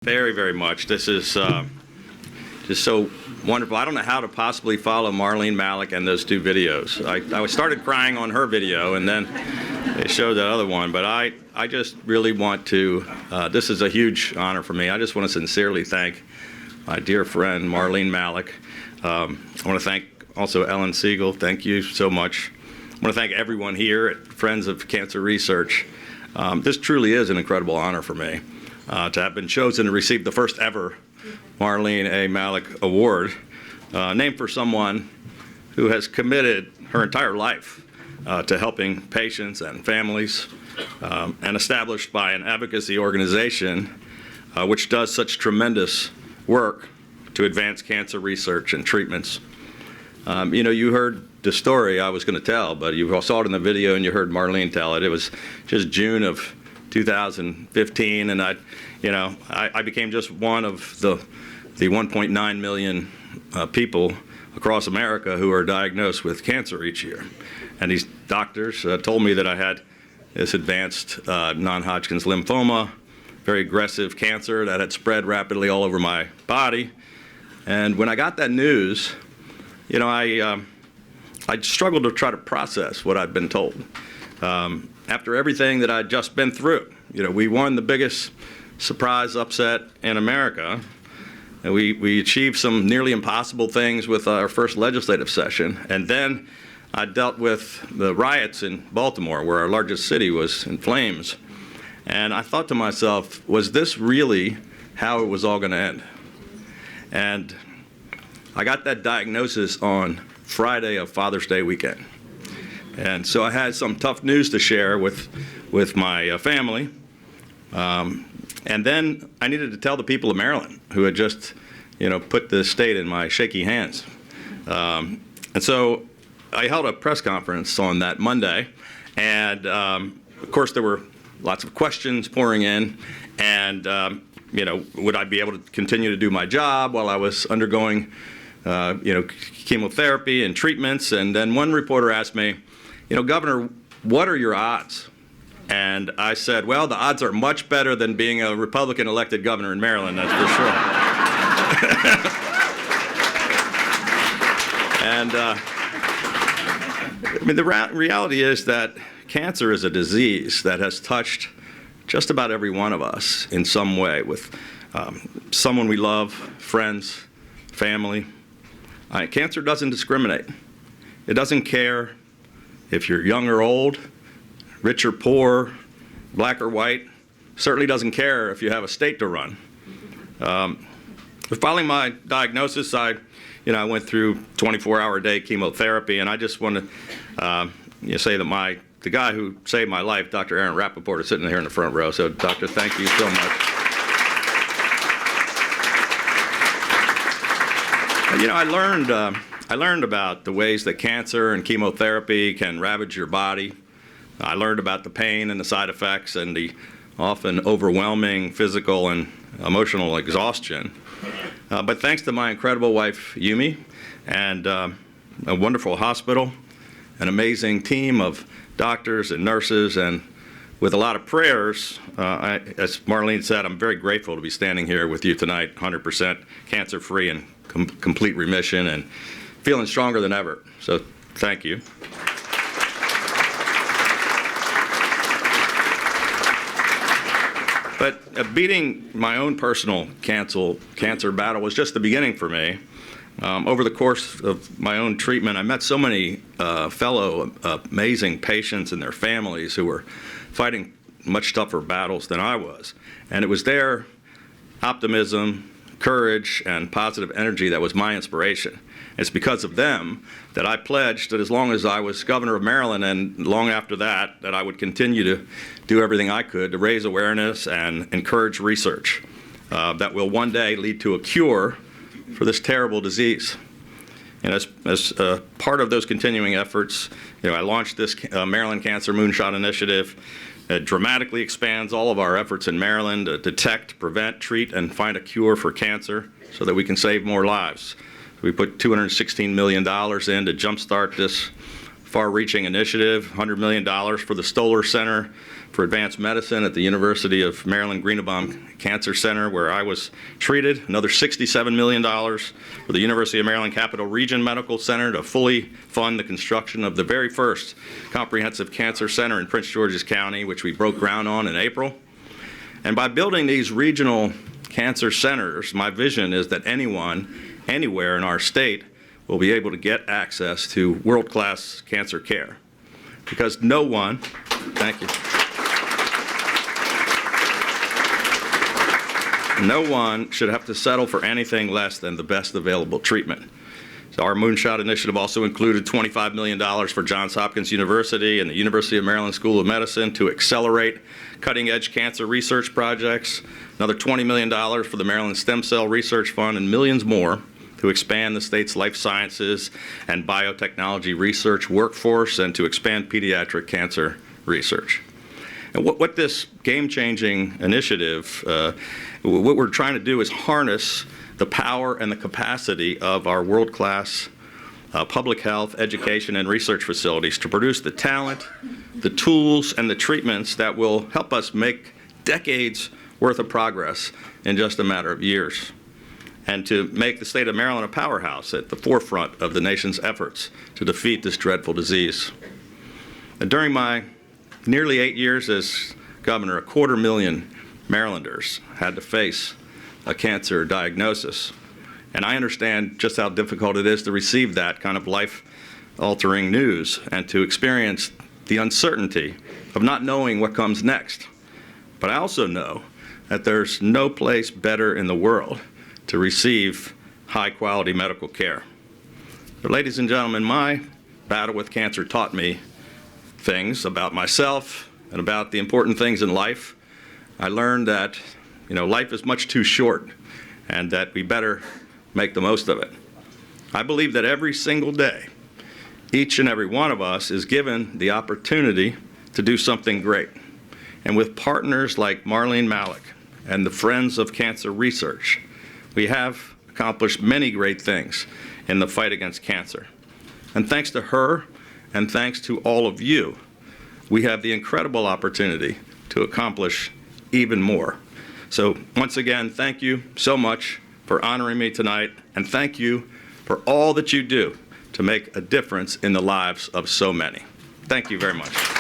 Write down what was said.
Very, very much. This is just so wonderful. I don't know how to possibly follow Marlene Malik and those two videos. I started crying on her video, and then they showed that other one. But I just really want to, this is a huge honor for me. I just want to sincerely thank my dear friend, Marlene Malik. I want to thank also Ellen Siegel. Thank you so much. I want to thank everyone here at Friends of Cancer Research. This truly is an incredible honor for me. To have been chosen to receive the first ever Marlene A. Malik Award, named for someone who has committed her entire life to helping patients and families, and established by an advocacy organization which does such tremendous work to advance cancer research and treatments. You heard the story I was going to tell, but you saw it in the video and you heard Marlene tell it. It was just June of 2015, and I became just one of the 1.9 million people across America who are diagnosed with cancer each year. And these doctors told me that I had this advanced non-Hodgkin's lymphoma, very aggressive cancer that had spread rapidly all over my body. And when I got that news, I struggled to try to process what I'd been told. After everything that I'd just been through, we won the biggest surprise upset in America, and we achieved some nearly impossible things with our first legislative session, and then I dealt with the riots in Baltimore, where our largest city was in flames, and I thought to myself, was this really how it was all going to end? And I got that diagnosis on Friday of Father's Day weekend. And so I had some tough news to share with my family. And then I needed to tell the people of Maryland who had just, put the state in my shaky hands. And so I held a press conference on that Monday. And of course, there were lots of questions pouring in. And, would I be able to continue to do my job while I was undergoing, chemotherapy and treatments? And then one reporter asked me, Governor, what are your odds? And I said, well, the odds are much better than being a Republican elected governor in Maryland, that's for sure. And the reality is that cancer is a disease that has touched just about every one of us in some way, with someone we love, friends, family. Cancer doesn't discriminate. It doesn't care if you're young or old, rich or poor, black or white. Certainly doesn't care if you have a state to run. Following my diagnosis, I went through 24-hour-a-day chemotherapy, and I just want to say that the guy who saved my life, Dr. Aaron Rappaport, is sitting here in the front row. So, Doctor, thank you so much. I learned about the ways that cancer and chemotherapy can ravage your body. I learned about the pain and the side effects and the often overwhelming physical and emotional exhaustion. But thanks to my incredible wife, Yumi, and a wonderful hospital, an amazing team of doctors and nurses, and with a lot of prayers, as Marlene said, I'm very grateful to be standing here with you tonight, 100% cancer-free and complete remission, and feeling stronger than ever. So thank you. But beating my own personal cancer battle was just the beginning for me. Over the course of my own treatment, I met so many fellow amazing patients and their families who were fighting much tougher battles than I was. And it was their optimism, courage, and positive energy that was my inspiration. It's because of them that I pledged that as long as I was governor of Maryland and long after that I would continue to do everything I could to raise awareness and encourage research that will one day lead to a cure for this terrible disease. And as part of those continuing efforts, I launched this Maryland Cancer Moonshot Initiative. It dramatically expands all of our efforts in Maryland to detect, prevent, treat, and find a cure for cancer so that we can save more lives. We put $216 million in to jumpstart this far-reaching initiative, $100 million for the Stoller Center for Advanced Medicine at the University of Maryland Greenebaum Cancer Center, where I was treated. Another $67 million for the University of Maryland Capital Region Medical Center to fully fund the construction of the very first comprehensive cancer center in Prince George's County, which we broke ground on in April. And by building these regional cancer centers, my vision is that anyone, anywhere in our state, will be able to get access to world-class cancer care. Because no one, thank you. No one should have to settle for anything less than the best available treatment. So our Moonshot Initiative also included $25 million for Johns Hopkins University and the University of Maryland School of Medicine to accelerate cutting-edge cancer research projects, another $20 million for the Maryland Stem Cell Research Fund, and millions more to expand the state's life sciences and biotechnology research workforce and to expand pediatric cancer research. And what this game-changing initiative, what we're trying to do is harness the power and the capacity of our world-class public health, education, and research facilities to produce the talent, the tools, and the treatments that will help us make decades worth of progress in just a matter of years, and to make the state of Maryland a powerhouse at the forefront of the nation's efforts to defeat this dreadful disease. And during my nearly 8 years as governor, 250,000 Marylanders had to face a cancer diagnosis. And I understand just how difficult it is to receive that kind of life-altering news and to experience the uncertainty of not knowing what comes next. But I also know that there's no place better in the world to receive high-quality medical care. But ladies and gentlemen, my battle with cancer taught me things about myself and about the important things in life. I learned that, life is much too short and that we better make the most of it. I believe that every single day, each and every one of us is given the opportunity to do something great. And with partners like Marlene Malik and the Friends of Cancer Research, we have accomplished many great things in the fight against cancer. And thanks to her, and thanks to all of you, we have the incredible opportunity to accomplish even more. So once again, thank you so much for honoring me tonight, and thank you for all that you do to make a difference in the lives of so many. Thank you very much.